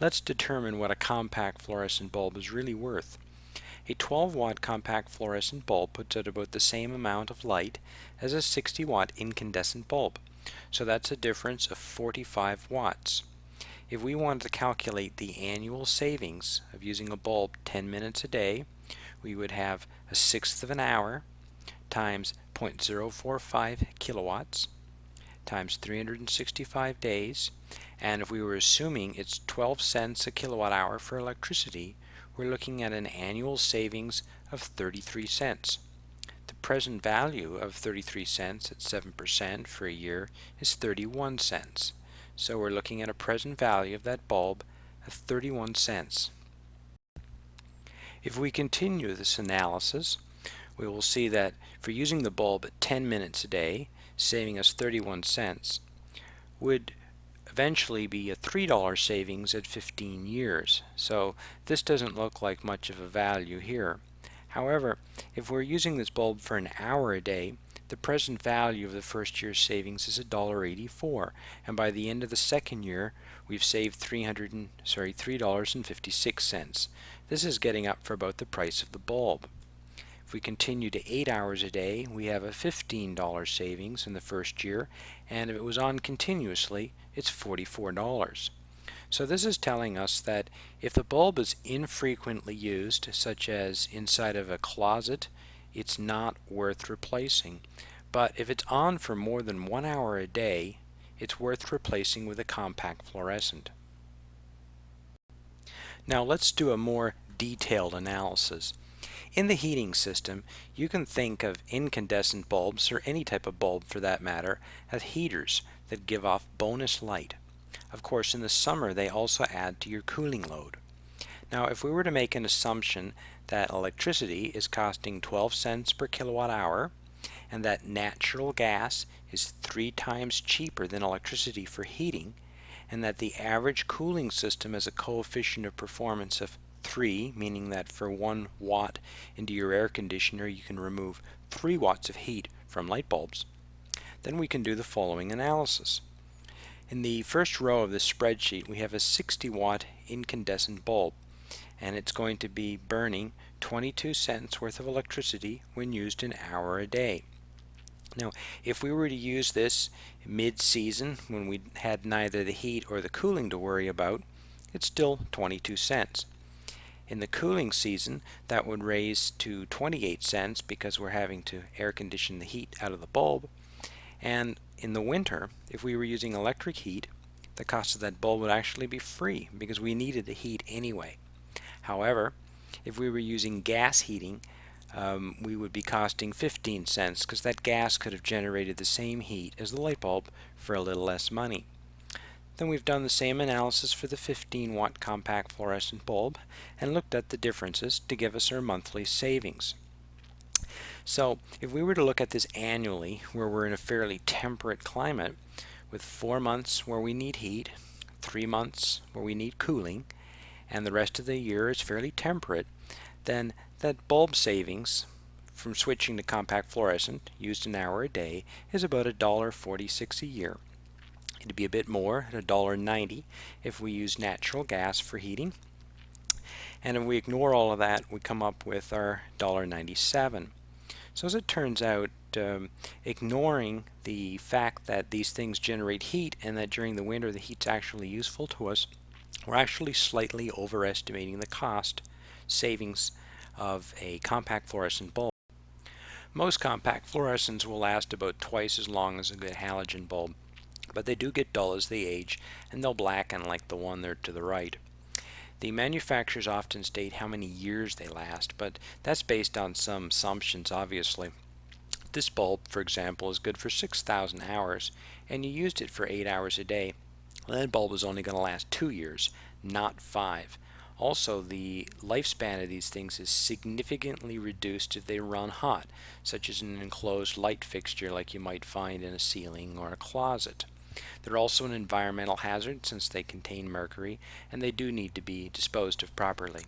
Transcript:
Let's determine what a compact fluorescent bulb is really worth. A 12-watt compact fluorescent bulb puts out about the same amount of light as a 60-watt incandescent bulb. So that's a difference of 45 watts. If we wanted to calculate the annual savings of using a bulb 10 minutes a day, we would have a sixth of an hour times 0.045 kilowatts times 365 days, and if we were assuming it's 12 cents a kilowatt hour for electricity, we're looking at an annual savings of 33 cents. The present value of 33 cents at 7% for a year is 31 cents. So we're looking at a present value of that bulb of 31 cents. If we continue this analysis, we will see that for using the bulb 10 minutes a day, saving us 31 cents, would eventually be a $3 savings at 15 years. So this doesn't look like much of a value here. However, if we're using this bulb for an hour a day, the present value of the first year's savings is $1.84, and by the end of the second year we've saved $3.56. This is getting up for about the price of the bulb. If we continue to 8 hours a day, we have a $15 savings in the first year, and if it was on continuously, it's $44. So this is telling us that if the bulb is infrequently used, such as inside of a closet, it's not worth replacing. But if it's on for more than 1 hour a day, it's worth replacing with a compact fluorescent. Now let's do a more detailed analysis. In the heating system, you can think of incandescent bulbs, or any type of bulb for that matter, as heaters that give off bonus light. Of course, in the summer they also add to your cooling load. Now, if we were to make an assumption that electricity is costing 12 cents per kilowatt hour, and that natural gas is 3 times cheaper than electricity for heating, and that the average cooling system has a coefficient of performance of 3, meaning that for 1 watt into your air conditioner you can remove 3 watts of heat from light bulbs, then we can do the following analysis. In the first row of this spreadsheet we have a 60-watt incandescent bulb, and it's going to be burning 22 cents worth of electricity when used an hour a day. Now, if we were to use this mid-season when we had neither the heat or the cooling to worry about, it's still 22 cents. In the cooling season, that would raise to 28 cents because we're having to air condition the heat out of the bulb. And in the winter, if we were using electric heat, the cost of that bulb would actually be free because we needed the heat anyway. However, if we were using gas heating, we would be costing 15 cents because that gas could have generated the same heat as the light bulb for a little less money. Then we've done the same analysis for the 15-watt compact fluorescent bulb and looked at the differences to give us our monthly savings. So if we were to look at this annually, where we're in a fairly temperate climate, with 4 months where we need heat, 3 months where we need cooling, and the rest of the year is fairly temperate, then that bulb savings from switching to compact fluorescent used an hour a day is about $1.46 a year. It'd be a bit more at $1.90 if we use natural gas for heating. And if we ignore all of that, we come up with our $1.97. So as it turns out, ignoring the fact that these things generate heat and that during the winter the heat's actually useful to us, we're actually slightly overestimating the cost savings of a compact fluorescent bulb. Most compact fluorescents will last about twice as long as a good halogen bulb, but they do get dull as they age, and they'll blacken like the one there to the right. The manufacturers often state how many years they last, but that's based on some assumptions, obviously. This bulb, for example, is good for 6,000 hours, and you used it for 8 hours a day. Well, that bulb is only going to last 2 years, not 5. Also, the lifespan of these things is significantly reduced if they run hot, such as an enclosed light fixture like you might find in a ceiling or a closet. They're also an environmental hazard since they contain mercury, and they do need to be disposed of properly.